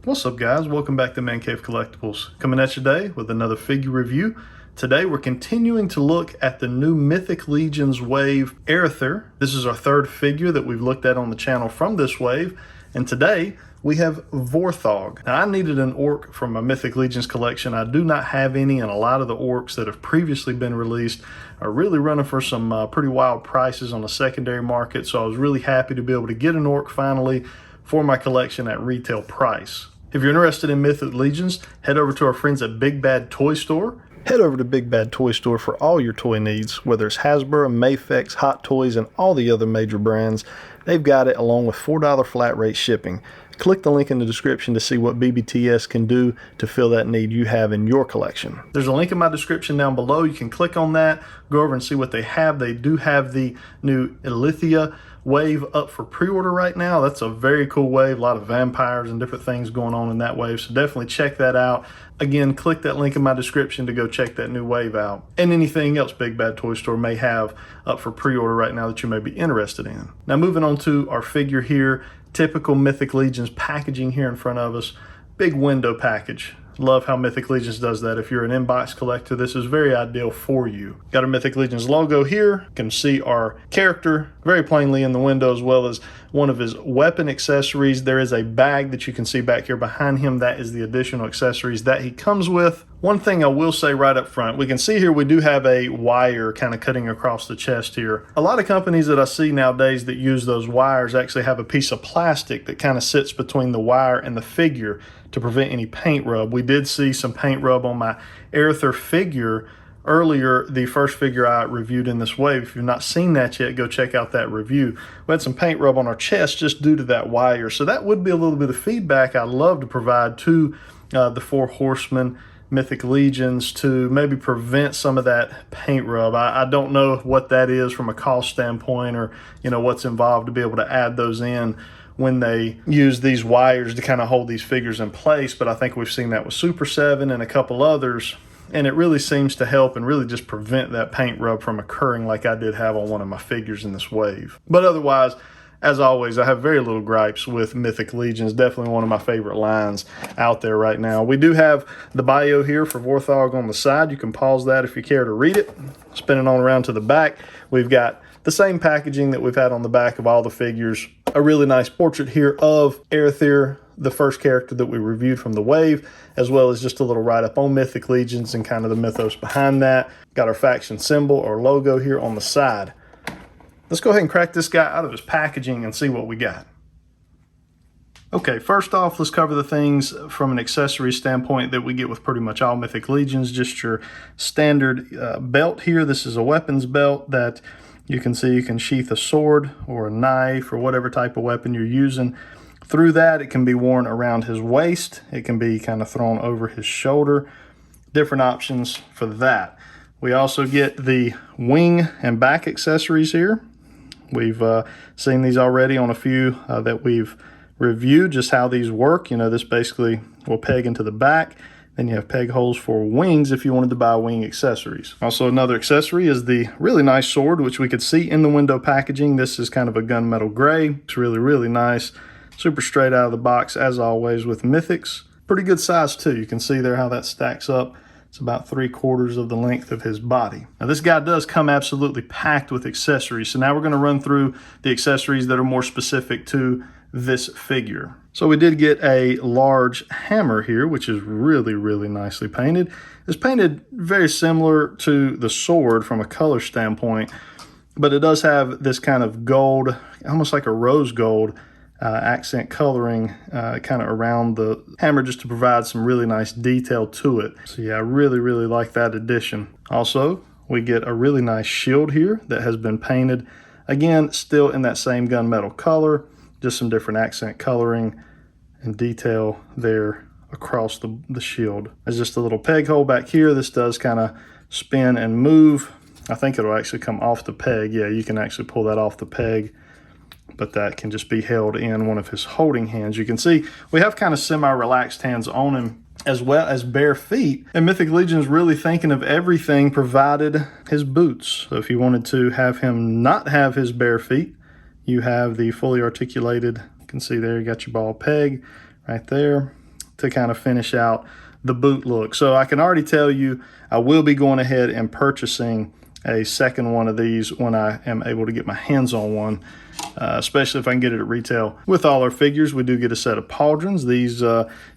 What's up, guys? Welcome back to ManCave Collectibles. Coming at you today with another figure review. Today we're continuing to look at the new Mythic Legions wave Arethyr. This is our third figure that we've looked at on the channel from this wave, and today we have Vorthogg. Now, I needed an orc from my Mythic Legions collection. I do not have any, and a lot of the orcs that have previously been released are really running for some pretty wild prices on the secondary market, so I was really happy to be able to get an orc finally for my collection at retail price. If you're interested in Mythic Legions, head over to our friends at Big Bad Toy Store. Head over to Big Bad Toy Store for all your toy needs, whether it's Hasbro, Mayfix, Hot Toys, and all the other major brands. They've got it along with $4 flat rate shipping. Click the link in the description to see what BBTS can do to fill that need you have in your collection. There's a link in my description down below. You can click on that, go over and see what they have. They do have the new Arethyr wave up for pre-order right now. That's a very cool wave. A lot of vampires and different things going on in that wave, so definitely check that out. Again, click that link in my description to go check that new wave out. And anything else Big Bad Toy Store may have up for pre-order right now that you may be interested in. Now, moving on to our figure here. Typical Mythic Legions packaging here in front of us. Big window package. Love how Mythic Legions does that. If you're an inbox collector, this is very ideal for you. Got our Mythic Legions logo here. You can see our character very plainly in the window, as well as one of his weapon accessories. There is a bag that you can see back here behind him. That is the additional accessories that he comes with. One thing I will say right up front, we can see here we do have a wire kind of cutting across the chest here. A lot of companies that I see nowadays that use those wires actually have a piece of plastic that kind of sits between the wire and the figure to prevent any paint rub. We did see some paint rub on my Arethyr figure earlier, the first figure I reviewed in this wave. If you've not seen that yet, go check out that review. We had some paint rub on our chest just due to that wire. So that would be a little bit of feedback I'd love to provide to the Four Horsemen Mythic Legions to maybe prevent some of that paint rub. I don't know what that is from a cost standpoint, or what's involved to be able to add those in when they use these wires to kind of hold these figures in place, but I think we've seen that with Super 7 and a couple others, and it really seems to help and really just prevent that paint rub from occurring like I did have on one of my figures in this wave. But otherwise, as always, I have very little gripes with Mythic Legions. Definitely one of my favorite lines out there right now. We do have the bio here for Vorthogg on the side. You can pause that if you care to read it. Spin it on around to the back. We've got the same packaging that we've had on the back of all the figures. A really nice portrait here of Arethyr, the first character that we reviewed from the wave, as well as just a little write-up on Mythic Legions and kind of the mythos behind that. Got our faction symbol or logo here on the side. Let's go ahead and crack this guy out of his packaging and see what we got. Okay, first off, let's cover the things from an accessory standpoint that we get with pretty much all Mythic Legions. Just your standard belt here. This is a weapons belt that you can see you can sheath a sword or a knife or whatever type of weapon you're using. Through that, it can be worn around his waist. It can be kind of thrown over his shoulder. Different options for that. We also get the wing and back accessories here. We've seen these already on a few that we've reviewed, just how these work. This basically will peg into the back. Then you have peg holes for wings if you wanted to buy wing accessories. Also, another accessory is the really nice sword, which we could see in the window packaging. This is kind of a gunmetal gray. It's really, really nice. Super straight out of the box, as always, with Mythics. Pretty good size, too. You can see there how that stacks up. It's about 3/4 of the length of his body. Now, this guy does come absolutely packed with accessories. So now we're going to run through the accessories that are more specific to this figure. So we did get a large hammer here, which is really, really nicely painted. It's painted very similar to the sword from a color standpoint, but it does have this kind of gold, almost like a rose gold accent coloring kind of around the hammer, just to provide some really nice detail to it. So yeah, I really, really like that addition. Also, we get a really nice shield here that has been painted. Again, still in that same gunmetal color, just some different accent coloring and detail there across the shield. There's just a little peg hole back here. This does kind of spin and move. I think it'll actually come off the peg. Yeah, you can actually pull that off the peg, but that can just be held in one of his holding hands. You can see we have kind of semi-relaxed hands on him, as well as bare feet. And Mythic Legion is really thinking of everything provided his boots. So if you wanted to have him not have his bare feet, you have the fully articulated, you can see there you got your ball peg right there. to kind of finish out the boot look. So I can already tell you I will be going ahead and purchasing a second one of these when I am able to get my hands on one, especially if I can get it at retail. With all our figures, we do get a set of pauldrons. These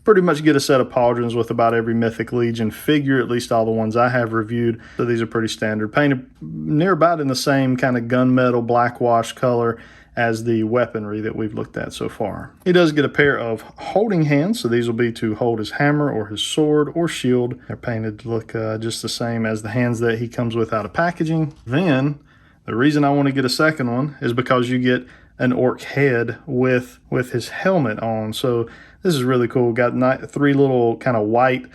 pretty much get a set of pauldrons with about every Mythic Legion figure, at least all the ones I have reviewed. So these are pretty standard, painted near about in the same kind of gunmetal black wash color as the weaponry that we've looked at so far. He does get a pair of holding hands, so these will be to hold his hammer or his sword or shield. They're painted to look just the same as the hands that he comes with out of packaging. Then, the reason I want to get a second one is because you get an orc head with his helmet on. So this is really cool. Got 3 little kind of white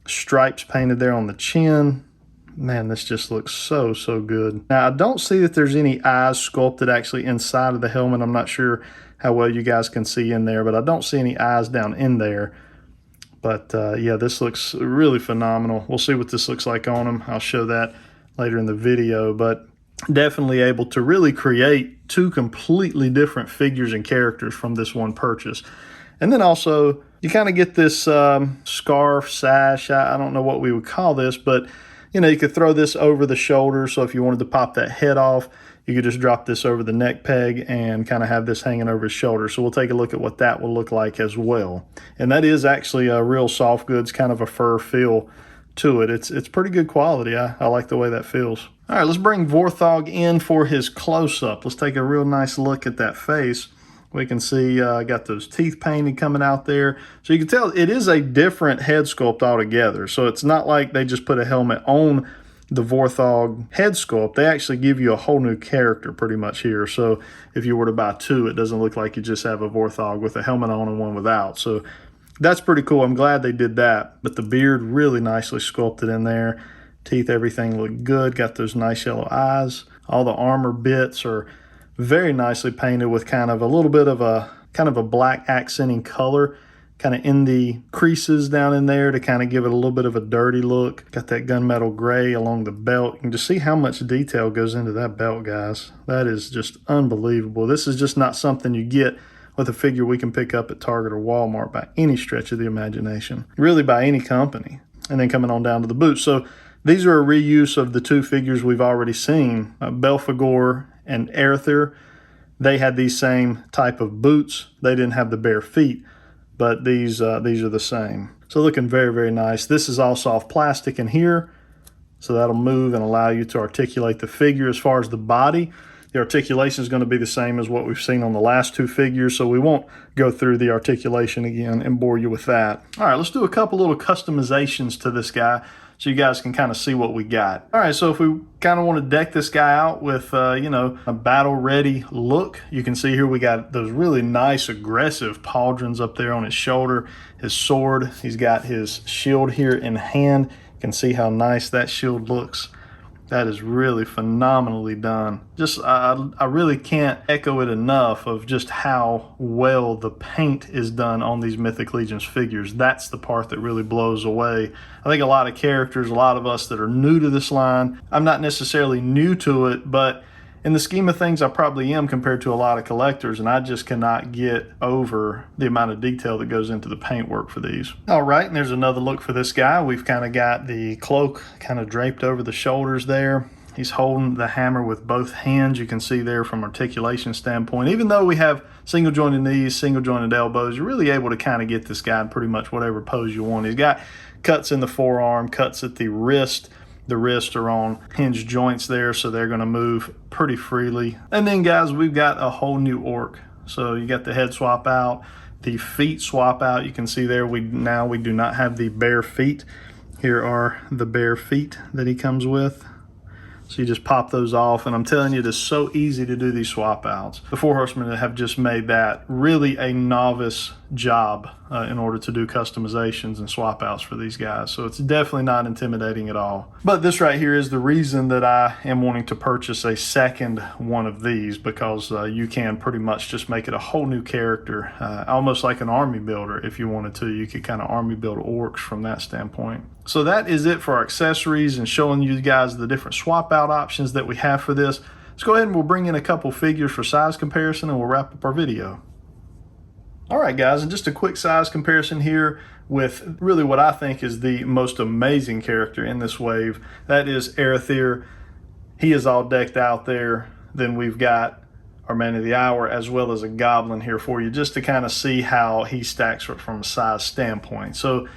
stripes painted there on the chin. Man, this just looks so good. Now, I don't see that there's any eyes sculpted actually inside of the helmet. I'm not sure how well you guys can see in there, but I don't see any eyes down in there. But yeah, this looks really phenomenal. We'll see what this looks like on him. I'll show that later in the video, but definitely able to really create 2 completely different figures and characters from this one purchase. And then also, you kind of get this scarf, sash, I don't know what we would call this, but you know, you could throw this over the shoulder, so if you wanted to pop that head off, you could just drop this over the neck peg and kind of have this hanging over his shoulder. So we'll take a look at what that will look like as well. And that is actually a real soft goods, kind of a fur feel to it. It's pretty good quality. I like the way that feels. All right, let's bring Vorthogg in for his close-up. Let's take a real nice look at that face. We can see got those teeth painted coming out there. So you can tell it is a different head sculpt altogether. So it's not like they just put a helmet on the Vorthogg head sculpt. They actually give you a whole new character pretty much here. So if you were to buy 2, it doesn't look like you just have a Vorthogg with a helmet on and one without. So that's pretty cool. I'm glad they did that. But the beard really nicely sculpted in there. Teeth, everything looked good. Got those nice yellow eyes. All the armor bits are very nicely painted with kind of a little bit of a black accenting color kind of in the creases down in there to kind of give it a little bit of a dirty look. Got that gunmetal gray along the belt. You can just see how much detail goes into that belt, guys. That is just unbelievable. This is just not something you get with a figure we can pick up at Target or Walmart by any stretch of the imagination, really by any company. And then coming on down to the boots. So these are a reuse of the 2 figures we've already seen, Vorthogg and Arethyr. They had these same type of boots. They didn't have the bare feet, but these are the same. So looking very nice. This is all soft plastic in here, so that'll move and allow you to articulate the figure. As far as the body, the articulation is going to be the same as what we've seen on the last 2 figures, so we won't go through the articulation again and bore you with that. All right, let's do a couple little customizations to this guy so you guys can kind of see what we got. All right, so if we kind of want to deck this guy out with, you know, a battle-ready look, you can see here we got those really nice, aggressive pauldrons up there on his shoulder, his sword. He's got his shield here in hand. You can see how nice that shield looks. That is really phenomenally done. Just, I really can't echo it enough of just how well the paint is done on these Mythic Legions figures. That's the part that really blows away. I think a lot of characters, a lot of us that are new to this line, I'm not necessarily new to it, but in the scheme of things, I probably am compared to a lot of collectors, and I just cannot get over the amount of detail that goes into the paint work for these. All right, and there's another look for this guy. We've kind of got the cloak kind of draped over the shoulders there. He's holding the hammer with both hands. You can see there from articulation standpoint, even though we have single jointed knees, single jointed elbows, you're really able to kind of get this guy in pretty much whatever pose you want. He's got cuts in the forearm, cuts at the wrist. The wrists are on hinge joints there, so they're going to move pretty freely. And then, guys, we've got a whole new orc. So you got the head swap out, the feet swap out. You can see there we do not have the bare feet. Here are the bare feet that he comes with. So you just pop those off, and I'm telling you, it is so easy to do these swap outs. The Four Horsemen have just made that really a novice job in order to do customizations and swap outs for these guys. So it's definitely not intimidating at all. But this right here is the reason that I am wanting to purchase a second one of these, because you can pretty much just make it a whole new character, almost like an army builder if you wanted to. You could kind of army build orcs from that standpoint. So that is it for our accessories and showing you guys the different swap out options that we have for this. Let's go ahead and we'll bring in a couple figures for size comparison and we'll wrap up our video. All right, guys, and just a quick size comparison here with really what I think is the most amazing character in this wave. That is Arethyr. He is all decked out there. Then we've got our Man of the Hour as well as a Goblin here for you, just to kind of see how he stacks from a size standpoint. So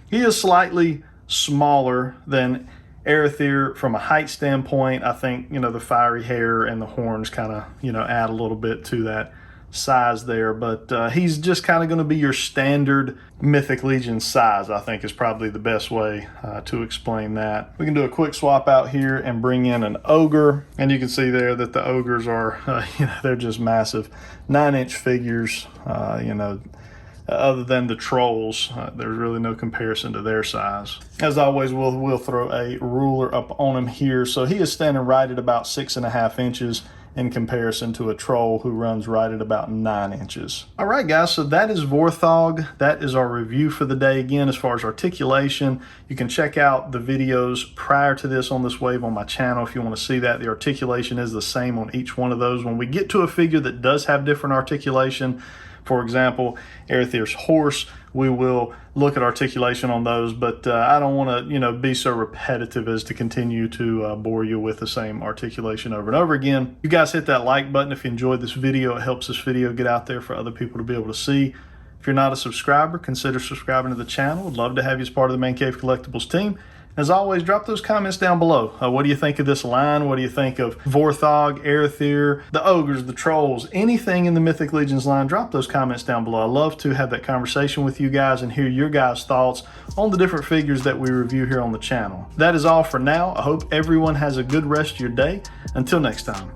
he is slightly smaller than Arethyr from a height standpoint. I think, the fiery hair and the horns kind of, add a little bit to that size there, but he's just kind of going to be your standard Mythic Legion size, I think is probably the best way to explain that. We can do a quick swap out here and bring in an Ogre, and you can see there that the Ogres are, they're just massive. 9-inch figures, other than the Trolls, there's really no comparison to their size. As always, we'll throw a ruler up on him here. So he is standing right at about 6.5 inches in comparison to a Troll who runs right at about 9 inches. All right, guys, so that is Vorthogg. That is our review for the day. Again, as far as articulation, you can check out the videos prior to this on this wave on my channel if you want to see that. The articulation is the same on each one of those. When we get to a figure that does have different articulation, for example, Arethyr's horse, we will look at articulation on those, but I don't want to, be so repetitive as to continue to bore you with the same articulation over and over again. You guys hit that like button if you enjoyed this video. It helps this video get out there for other people to be able to see. If you're not a subscriber, consider subscribing to the channel. I'd love to have you as part of the ManCave Collectibles team. As always, drop those comments down below. What do you think of this line? What do you think of Vorthogg, Arethyr, the Ogres, the Trolls, anything in the Mythic Legions line? Drop those comments down below. I love to have that conversation with you guys and hear your guys' thoughts on the different figures that we review here on the channel. That is all for now. I hope everyone has a good rest of your day. Until next time.